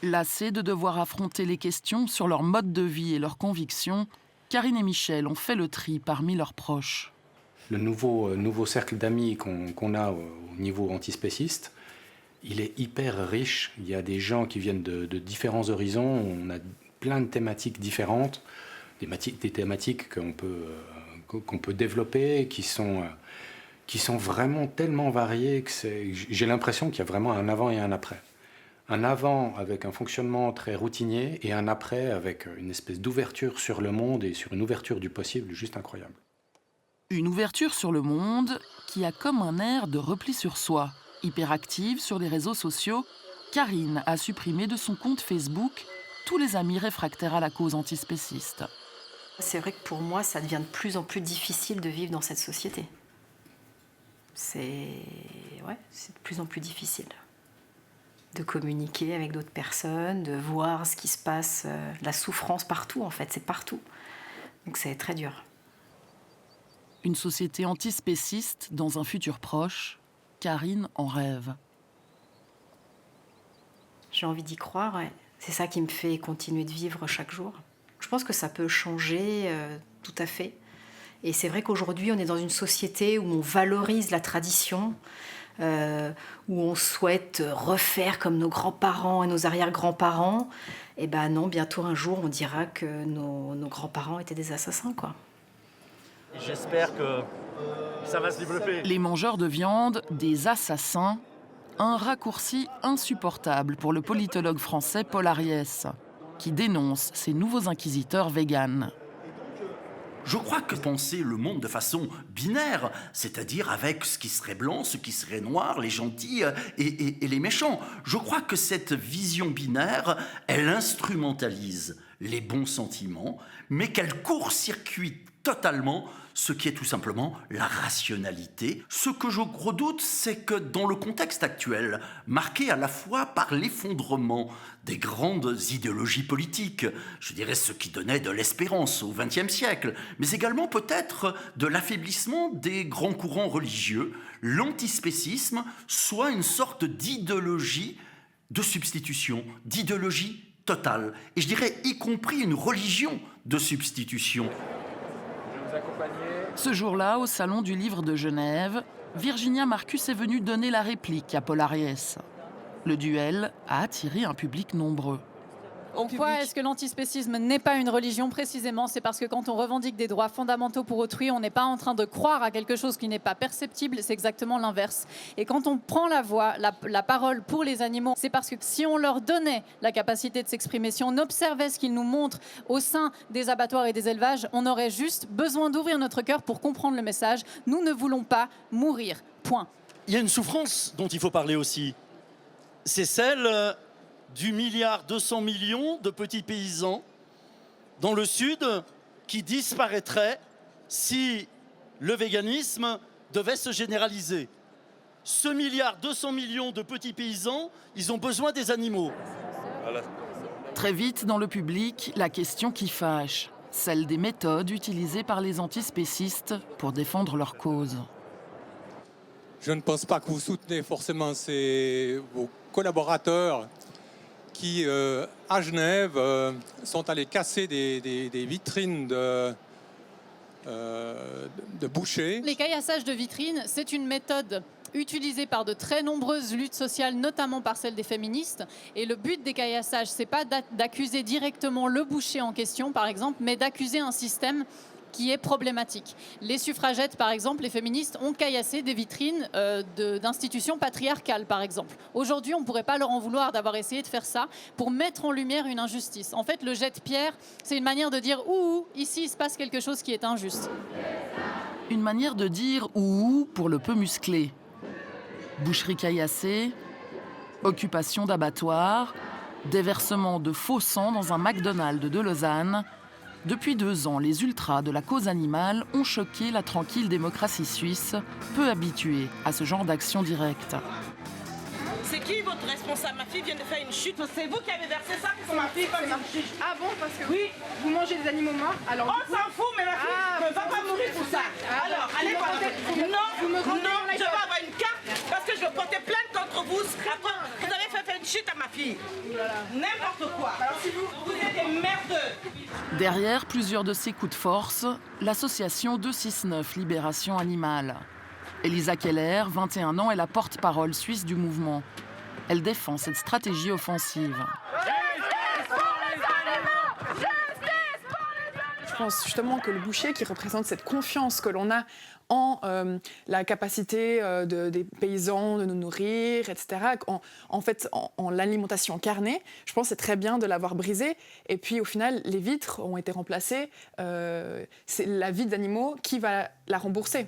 Lassées de devoir affronter les questions sur leur mode de vie et leurs convictions, Karine et Michel ont fait le tri parmi leurs proches. Le nouveau cercle d'amis qu'on a au niveau antispéciste, il est hyper riche. Il y a des gens qui viennent de différents horizons. On a plein de thématiques différentes, des thématiques qu'on peut développer, qui sont vraiment tellement variées que j'ai l'impression qu'il y a vraiment un avant et un après. Un avant avec un fonctionnement très routinier et un après avec une espèce d'ouverture sur le monde et sur une ouverture du possible juste incroyable. Une ouverture sur le monde qui a comme un air de repli sur soi. Hyperactive sur les réseaux sociaux, Karine a supprimé de son compte Facebook tous les amis réfractaires à la cause antispéciste. C'est vrai que pour moi, ça devient de plus en plus difficile de vivre dans cette société. C'est de plus en plus difficile de communiquer avec d'autres personnes, de voir ce qui se passe, la souffrance partout, en fait, c'est partout. Donc c'est très dur. Une société antispéciste dans un futur proche, Karine en rêve. J'ai envie d'y croire, ouais. C'est ça qui me fait continuer de vivre chaque jour. Je pense que ça peut changer tout à fait. Et c'est vrai qu'aujourd'hui, on est dans une société où on valorise la tradition, où on souhaite refaire comme nos grands-parents et nos arrière-grands-parents. Et ben non, bientôt un jour, on dira que nos grands-parents étaient des assassins, quoi. J'espère que ça va se développer. Les mangeurs de viande, des assassins, un raccourci insupportable pour le politologue français Paul Ariès, qui dénonce ces nouveaux inquisiteurs véganes. Je crois que penser le monde de façon binaire, c'est-à-dire avec ce qui serait blanc, ce qui serait noir, les gentils et les méchants, je crois que cette vision binaire, elle instrumentalise les bons sentiments, mais qu'elle court-circuite totalement ce qui est tout simplement la rationalité. Ce que je redoute, c'est que dans le contexte actuel, marqué à la fois par l'effondrement des grandes idéologies politiques, je dirais ce qui donnait de l'espérance au XXe siècle, mais également peut-être de l'affaiblissement des grands courants religieux, l'antispécisme soit une sorte d'idéologie de substitution, d'idéologie totale, et je dirais y compris une religion de substitution. Ce jour-là, au Salon du Livre de Genève, Virginia Marcus est venue donner la réplique à Paul Ariès. Le duel a attiré un public nombreux. Pourquoi est-ce que l'antispécisme n'est pas une religion précisément? C'est parce que quand on revendique des droits fondamentaux pour autrui, on n'est pas en train de croire à quelque chose qui n'est pas perceptible, c'est exactement l'inverse. Et quand on prend la voix, la parole pour les animaux, c'est parce que si on leur donnait la capacité de s'exprimer, si on observait ce qu'ils nous montrent au sein des abattoirs et des élevages, on aurait juste besoin d'ouvrir notre cœur pour comprendre le message. Nous ne voulons pas mourir. Point. Il y a une souffrance dont il faut parler aussi. C'est celle du 1,2 milliard de petits paysans dans le Sud qui disparaîtraient si le véganisme devait se généraliser. Ce 1,2 milliard de petits paysans, ils ont besoin des animaux. Voilà. Très vite, dans le public, la question qui fâche, celle des méthodes utilisées par les antispécistes pour défendre leur cause. Je ne pense pas que vous soutenez forcément vos collaborateurs qui, à Genève, sont allés casser des vitrines de bouchers. Les caillassages de vitrines, c'est une méthode utilisée par de très nombreuses luttes sociales, notamment par celle des féministes. Et le but des caillassages, c'est pas d'accuser directement le boucher en question, par exemple, mais d'accuser un système qui est problématique. Les suffragettes, par exemple, les féministes ont caillassé des vitrines d'institutions patriarcales, par exemple. Aujourd'hui, on ne pourrait pas leur en vouloir d'avoir essayé de faire ça pour mettre en lumière une injustice. En fait, le jet de pierre, c'est une manière de dire « ouh, ici, il se passe quelque chose qui est injuste ». Une manière de dire « ouh » pour le peu musclé. Boucherie caillassée, occupation d'abattoirs, déversement de faux sang dans un McDonald's de Lausanne. Depuis 2 ans, les ultras de la cause animale ont choqué la tranquille démocratie suisse, peu habituée à ce genre d'action directe. C'est qui votre responsable? Ma fille vient de faire une chute. C'est vous qui avez versé ça pour ma fille comme une chute. Ah bon, parce que oui, vous mangez des animaux morts. Alors on s'en fout, mais ma fille ne va pas mourir pour ça. Alors, allez voir. Non, je vais avoir une carte parce que je vais porter plainte contre vous. Après, vous avez fait une chute à ma fille. N'importe quoi. Alors si vous êtes des merdeux. Derrière plusieurs de ces coups de force, l'association 269 Libération Animale. Elisa Keller, 21 ans, est la porte-parole suisse du mouvement. Elle défend cette stratégie offensive. Je pense justement que le boucher, qui représente cette confiance que l'on a en la capacité des paysans de nous nourrir, etc., en l'alimentation carnée, je pense que c'est très bien de l'avoir brisé. Et puis au final, les vitres ont été remplacées. C'est la vie d'animaux qui va la rembourser.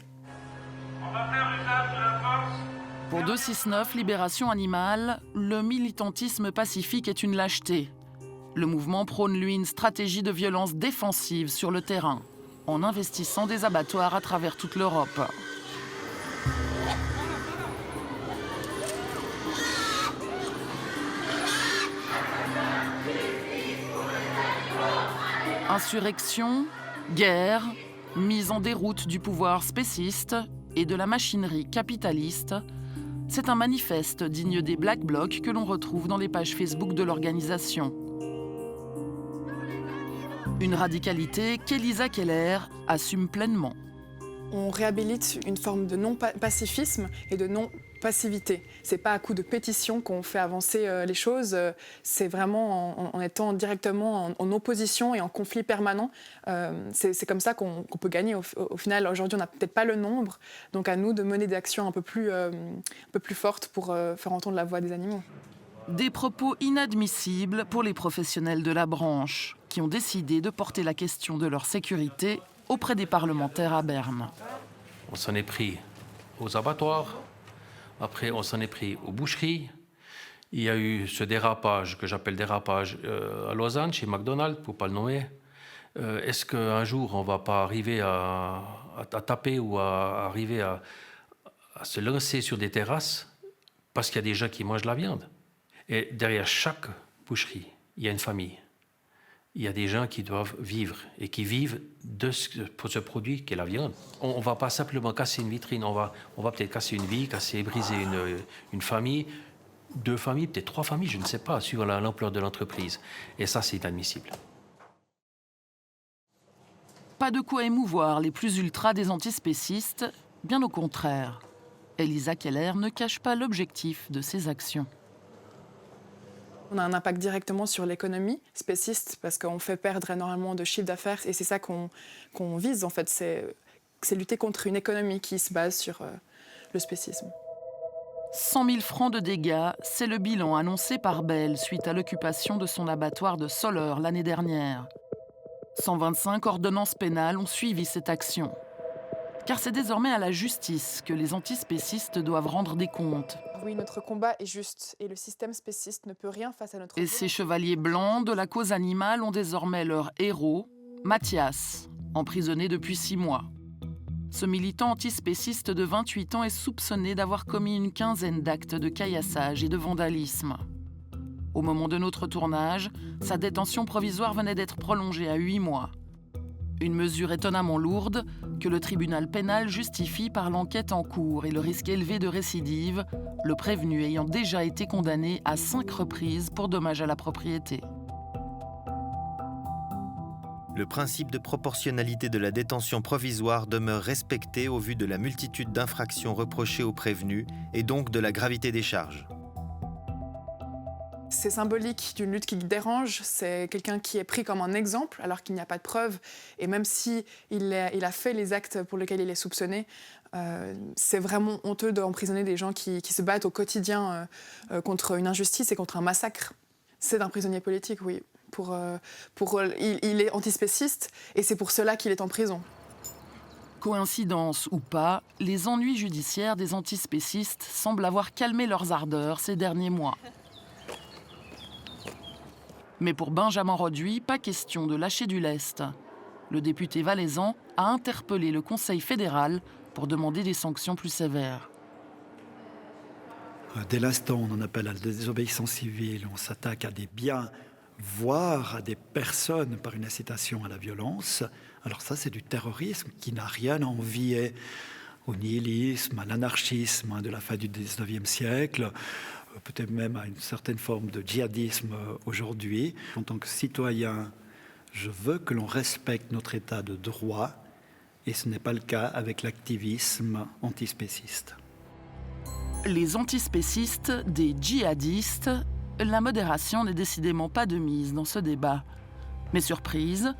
On va faire usage de la force. Pour 269 Libération Animale, le militantisme pacifique est une lâcheté. Le mouvement prône, lui, une stratégie de violence défensive sur le terrain, en investissant des abattoirs à travers toute l'Europe. Insurrection, guerre, mise en déroute du pouvoir spéciste et de la machinerie capitaliste, c'est un manifeste digne des Black Blocs que l'on retrouve dans les pages Facebook de l'organisation. Une radicalité qu'Elisa Keller assume pleinement. On réhabilite une forme de non-pacifisme et de non-passivité. C'est pas à coup de pétition qu'on fait avancer les choses, c'est vraiment en étant directement en opposition et en conflit permanent. C'est comme ça qu'on peut gagner. Au final, aujourd'hui, on n'a peut-être pas le nombre, donc à nous de mener des actions un peu plus fortes pour faire entendre la voix des animaux. Des propos inadmissibles pour les professionnels de la branche, qui ont décidé de porter la question de leur sécurité auprès des parlementaires à Berne. On s'en est pris aux abattoirs, après on s'en est pris aux boucheries. Il y a eu ce dérapage, que j'appelle dérapage, à Lausanne, chez McDonald's, pour ne pas le nommer. Est-ce qu'un jour on ne va pas arriver à taper ou à arriver à se lancer sur des terrasses parce qu'il y a des gens qui mangent la viande? Et derrière chaque boucherie, il y a une famille. Il y a des gens qui doivent vivre et qui vivent pour ce produit qu'est la viande. On ne va pas simplement casser une vitrine, on va peut-être casser une vie, briser une famille, 2 familles, peut-être 3 familles, je ne sais pas, suivant l'ampleur de l'entreprise. Et ça, c'est inadmissible. Pas de quoi émouvoir les plus ultras des antispécistes, bien au contraire. Elisa Keller ne cache pas l'objectif de ses actions. On a un impact directement sur l'économie spéciste parce qu'on fait perdre énormément de chiffre d'affaires et c'est ça qu'on vise en fait, c'est lutter contre une économie qui se base sur le spécisme. 100 000 francs de dégâts, c'est le bilan annoncé par Bell suite à l'occupation de son abattoir de Soleure l'année dernière. 125 ordonnances pénales ont suivi cette action. Car c'est désormais à la justice que les antispécistes doivent rendre des comptes. Oui, notre combat est juste et le système spéciste ne peut rien face à notre... Et ces chevaliers blancs de la cause animale ont désormais leur héros, Mathias, emprisonné depuis 6 mois. Ce militant antispéciste de 28 ans est soupçonné d'avoir commis une quinzaine d'actes de caillassage et de vandalisme. Au moment de notre tournage, sa détention provisoire venait d'être prolongée à 8 mois. Une mesure étonnamment lourde que le tribunal pénal justifie par l'enquête en cours et le risque élevé de récidive, le prévenu ayant déjà été condamné à 5 reprises pour dommages à la propriété. Le principe de proportionnalité de la détention provisoire demeure respecté au vu de la multitude d'infractions reprochées aux prévenus et donc de la gravité des charges. C'est symbolique d'une lutte qui dérange, c'est quelqu'un qui est pris comme un exemple alors qu'il n'y a pas de preuves. Et même si il a fait les actes pour lesquels il est soupçonné, c'est vraiment honteux d'emprisonner des gens qui se battent au quotidien contre une injustice et contre un massacre. C'est un prisonnier politique, oui. Il est antispéciste et c'est pour cela qu'il est en prison. Coïncidence ou pas, les ennuis judiciaires des antispécistes semblent avoir calmé leurs ardeurs ces derniers mois. Mais pour Benjamin Roduit, pas question de lâcher du lest. Le député valaisan a interpellé le Conseil fédéral pour demander des sanctions plus sévères. Dès l'instant où on en appelle à la désobéissance civile, on s'attaque à des biens, voire à des personnes par une incitation à la violence, alors ça c'est du terrorisme qui n'a rien à envier au nihilisme, à l'anarchisme de la fin du 19e siècle, peut-être même à une certaine forme de djihadisme aujourd'hui. En tant que citoyen, je veux que l'on respecte notre état de droit et ce n'est pas le cas avec l'activisme antispéciste. Les antispécistes des djihadistes, la modération n'est décidément pas de mise dans ce débat. Mais surprise,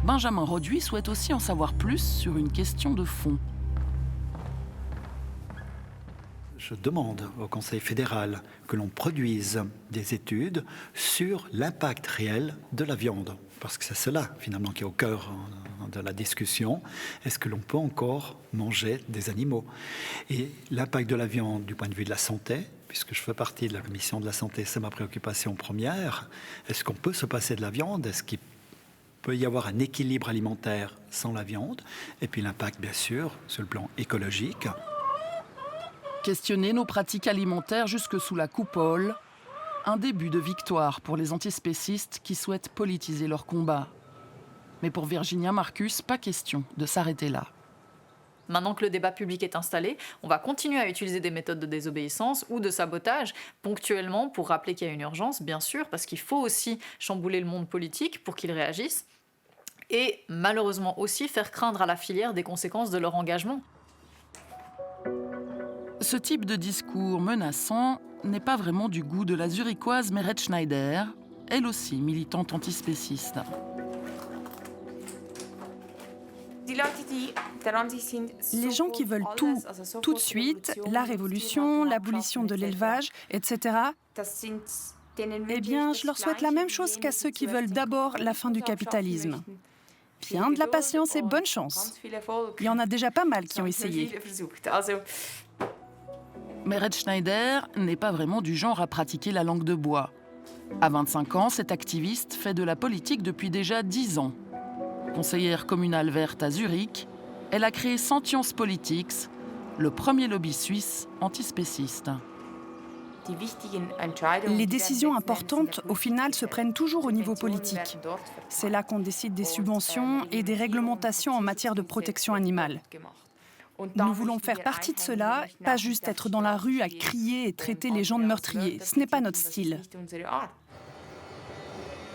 Benjamin Roduit souhaite aussi en savoir plus sur une question de fond. Je demande au Conseil fédéral que l'on produise des études sur l'impact réel de la viande. Parce que c'est cela, finalement, qui est au cœur de la discussion. Est-ce que l'on peut encore manger des animaux? Et l'impact de la viande du point de vue de la santé, puisque je fais partie de la commission de la santé, c'est ma préoccupation première. Est-ce qu'on peut se passer de la viande? Est-ce qu'il peut y avoir un équilibre alimentaire sans la viande? Et puis l'impact, bien sûr, sur le plan écologique. Questionner nos pratiques alimentaires jusque sous la coupole, un début de victoire pour les antispécistes qui souhaitent politiser leur combat. Mais pour Virginia Marcus, pas question de s'arrêter là. Maintenant que le débat public est installé, on va continuer à utiliser des méthodes de désobéissance ou de sabotage, ponctuellement pour rappeler qu'il y a une urgence, bien sûr, parce qu'il faut aussi chambouler le monde politique pour qu'il réagisse, et malheureusement aussi faire craindre à la filière des conséquences de leur engagement. Ce type de discours menaçant n'est pas vraiment du goût de la zurichoise Meret Schneider, elle aussi militante antispéciste. Les gens qui veulent tout de suite, la révolution, l'abolition de l'élevage, etc., eh bien, je leur souhaite la même chose qu'à ceux qui veulent d'abord la fin du capitalisme. Bien de la patience et bonne chance. Il y en a déjà pas mal qui ont essayé. Meret Schneider n'est pas vraiment du genre à pratiquer la langue de bois. À 25 ans, cette activiste fait de la politique depuis déjà 10 ans. Conseillère communale verte à Zurich, elle a créé Sentience Politics, le premier lobby suisse antispéciste. Les décisions importantes, au final, se prennent toujours au niveau politique. C'est là qu'on décide des subventions et des réglementations en matière de protection animale. Nous voulons faire partie de cela, pas juste être dans la rue à crier et traiter les gens de meurtriers. Ce n'est pas notre style.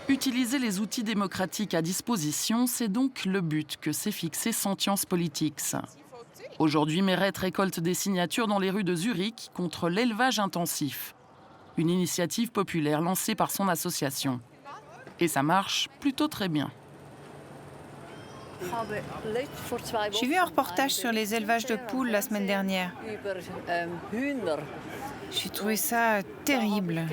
Utiliser les outils démocratiques à disposition, c'est donc le but que s'est fixé Sentience Politics. Aujourd'hui, Meret récolte des signatures dans les rues de Zurich contre l'élevage intensif. Une initiative populaire lancée par son association. Et ça marche plutôt très bien. J'ai vu un reportage sur les élevages de poules la semaine dernière. J'ai trouvé ça terrible.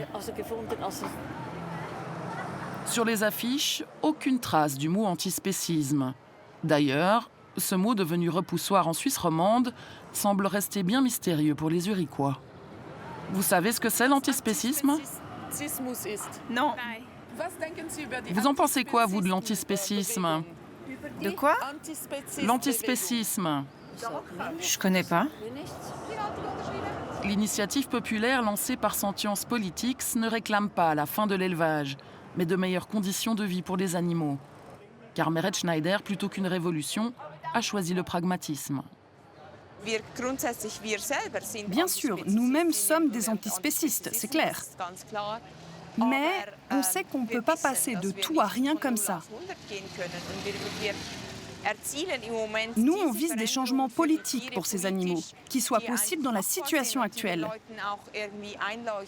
Sur les affiches, aucune trace du mot antispécisme. D'ailleurs, ce mot devenu repoussoir en Suisse romande semble rester bien mystérieux pour les Zurichois. Vous savez ce que c'est l'antispécisme? Non. Vous en pensez quoi, vous, de l'antispécisme? De quoi? L'antispécisme. Je connais pas. L'initiative populaire lancée par Sentience Politics ne réclame pas la fin de l'élevage, mais de meilleures conditions de vie pour les animaux. Car Meret Schneider, plutôt qu'une révolution, a choisi le pragmatisme. Bien sûr, nous-mêmes sommes des antispécistes, c'est clair. Mais on sait qu'on ne peut pas passer de tout à rien comme ça. Nous, on vise des changements politiques pour ces animaux, qui soient possibles dans la situation actuelle.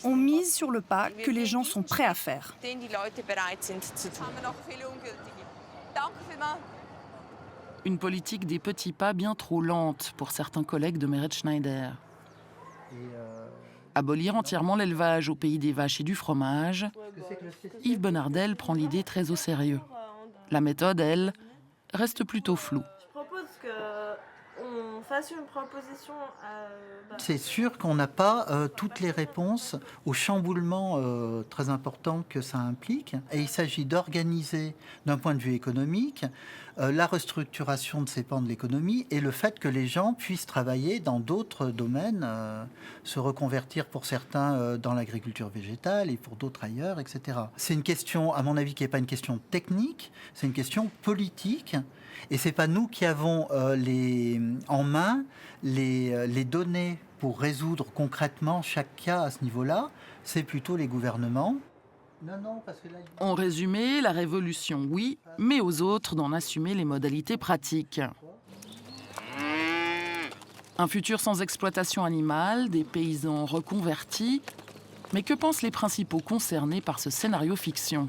On mise sur le pas que les gens sont prêts à faire. Une politique des petits pas bien trop lente pour certains collègues de Meret Schneider. Abolir entièrement l'élevage au pays des vaches et du fromage, Yves Bonnardel prend l'idée très au sérieux. La méthode, elle, reste plutôt floue. Je propose qu'on fasse une proposition. C'est sûr qu'on n'a pas toutes les réponses au chamboulement très important que ça implique. Et il s'agit d'organiser, d'un point de vue économique, la restructuration de ces pans de l'économie et le fait que les gens puissent travailler dans d'autres domaines, se reconvertir pour certains dans l'agriculture végétale et pour d'autres ailleurs, etc. C'est une question, à mon avis, qui n'est pas une question technique, c'est une question politique. Et ce n'est pas nous qui avons en main les données pour résoudre concrètement chaque cas à ce niveau-là, c'est plutôt les gouvernements. En résumé, la révolution, oui, mais aux autres d'en assumer les modalités pratiques. Un futur sans exploitation animale, des paysans reconvertis. Mais que pensent les principaux concernés par ce scénario fiction ?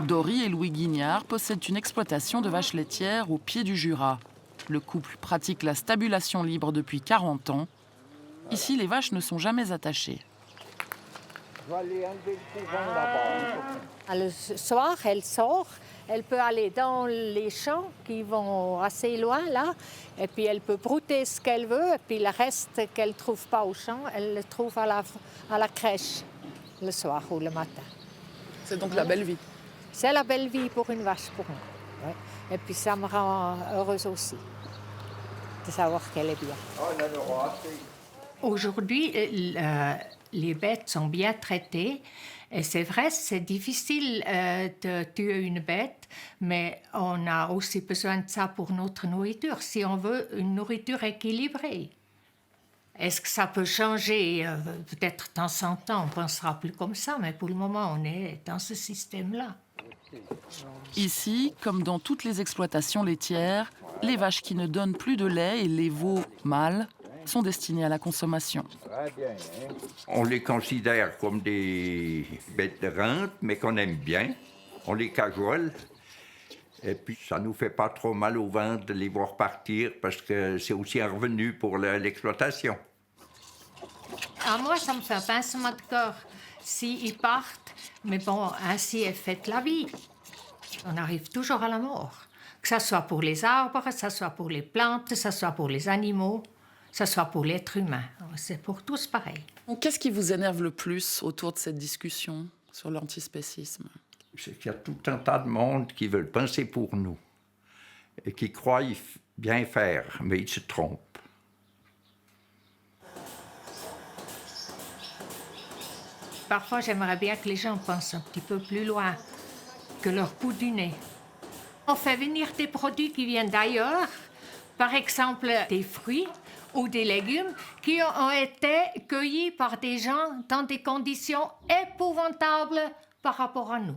Dory et Louis Guignard possèdent une exploitation de vaches laitières au pied du Jura. Le couple pratique la stabulation libre depuis 40 ans. Ici, les vaches ne sont jamais attachées. Le soir, elle sort, elle peut aller dans les champs qui vont assez loin là, et puis elle peut brouter ce qu'elle veut, et puis le reste qu'elle ne trouve pas au champ, elle le trouve à la crèche le soir ou le matin. C'est donc la belle vie. C'est la belle vie pour une vache pour moi. Ouais. Et puis ça me rend heureuse aussi de savoir qu'elle est bien. Aujourd'hui, les bêtes sont bien traitées. Et c'est vrai, c'est difficile de tuer une bête, mais on a aussi besoin de ça pour notre nourriture, si on veut une nourriture équilibrée. Est-ce que ça peut changer? Peut-être de temps en temps, on ne pensera plus comme ça, mais pour le moment, on est dans ce système-là. Ici, comme dans toutes les exploitations laitières, les vaches qui ne donnent plus de lait et les veaux mâles sont destinées à la consommation. On les considère comme des bêtes de rente, mais qu'on aime bien. On les cajole. Et puis, ça ne nous fait pas trop mal au ventre de les voir partir parce que c'est aussi un revenu pour l'exploitation. Moi, ça me fait un pincement de cœur s'ils partent. Mais bon, ainsi est faite la vie. On arrive toujours à la mort. Que ce soit pour les arbres, que ce soit pour les plantes, que ce soit pour les animaux, que ce soit pour l'être humain. C'est pour tous pareil. Qu'est-ce qui vous énerve le plus autour de cette discussion sur l'antispécisme? C'est qu'il y a tout un tas de monde qui veulent penser pour nous et qui croient bien faire, mais ils se trompent. Parfois, j'aimerais bien que les gens pensent un petit peu plus loin que leur bout du nez. On fait venir des produits qui viennent d'ailleurs, par exemple des fruits ou des légumes qui ont été cueillis par des gens dans des conditions épouvantables par rapport à nous.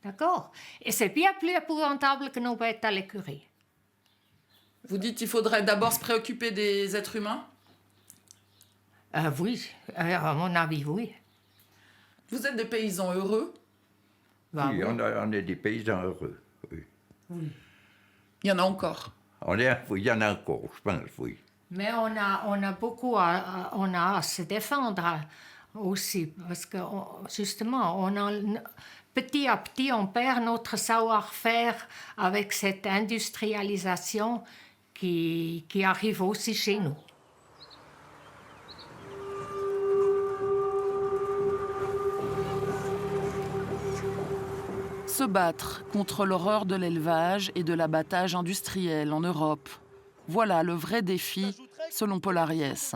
D'accord? Et c'est bien plus épouvantable que nos bêtes à l'écurie. Vous dites qu'il faudrait d'abord se préoccuper des êtres humains? Oui, à mon avis, oui. Vous êtes des paysans heureux? Oui, on est des paysans heureux, oui. Oui. Il y en a encore? Oui, il y en a encore, je pense, oui. Mais on a beaucoup à se défendre aussi, parce que justement, petit à petit, on perd notre savoir-faire avec cette industrialisation qui arrive aussi chez nous. Se battre contre l'horreur de l'élevage et de l'abattage industriel en Europe. Voilà le vrai défi, selon Paul Ariès.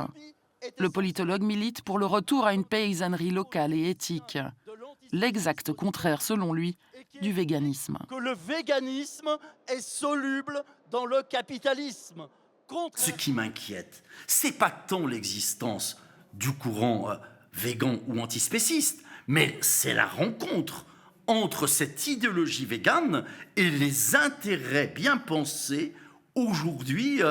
Le politologue milite pour le retour à une paysannerie locale et éthique. l'exact contraire, selon lui, du véganisme. Que le véganisme est soluble dans le capitalisme. Ce qui m'inquiète, c'est pas tant l'existence du courant végan ou antispéciste, mais c'est la rencontre entre cette idéologie végane et les intérêts bien pensés aujourd'hui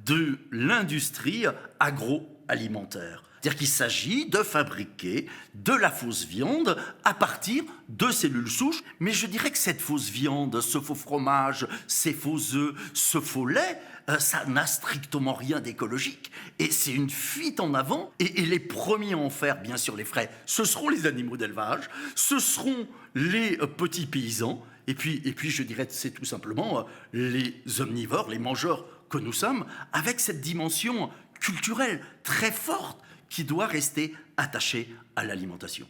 de l'industrie agroalimentaire. C'est-à-dire qu'il s'agit de fabriquer de la fausse viande à partir de cellules souches. Mais je dirais que cette fausse viande, ce faux fromage, ces faux œufs, ce faux lait, ça n'a strictement rien d'écologique. Et c'est une fuite en avant. Et les premiers à en faire, bien sûr, les frais, ce seront les animaux d'élevage, ce seront les petits paysans. Et puis je dirais, c'est tout simplement les omnivores, les mangeurs que nous sommes, avec cette dimension culturelle très forte qui doit rester attachée à l'alimentation.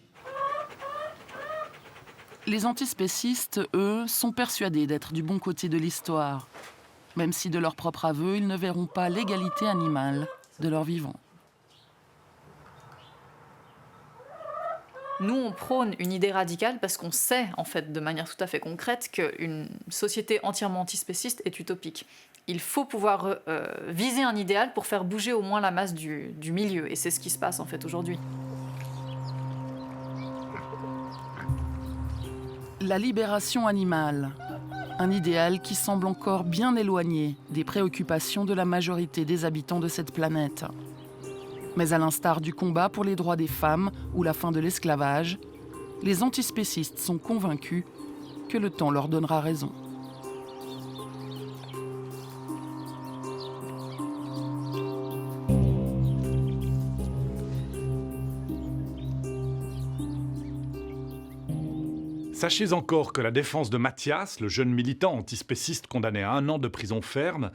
Les antispécistes, eux, sont persuadés d'être du bon côté de l'histoire, même si de leur propre aveu, ils ne verront pas l'égalité animale de leur vivant. Nous, on prône une idée radicale parce qu'on sait, en fait, de manière tout à fait concrète, qu'une société entièrement antispéciste est utopique. Il faut pouvoir viser un idéal pour faire bouger au moins la masse du milieu. Et c'est ce qui se passe, en fait, aujourd'hui. La libération animale, un idéal qui semble encore bien éloigné des préoccupations de la majorité des habitants de cette planète. Mais à l'instar du combat pour les droits des femmes ou la fin de l'esclavage, les antispécistes sont convaincus que le temps leur donnera raison. Sachez encore que la défense de Mathias, le jeune militant antispéciste condamné à 1 an de prison ferme,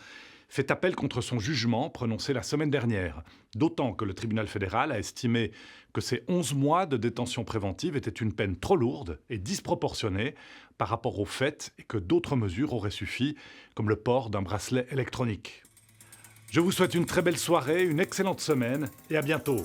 fait appel contre son jugement prononcé la semaine dernière. D'autant que le tribunal fédéral a estimé que ces 11 mois de détention préventive étaient une peine trop lourde et disproportionnée par rapport au fait et que d'autres mesures auraient suffi, comme le port d'un bracelet électronique. Je vous souhaite une très belle soirée, une excellente semaine et à bientôt.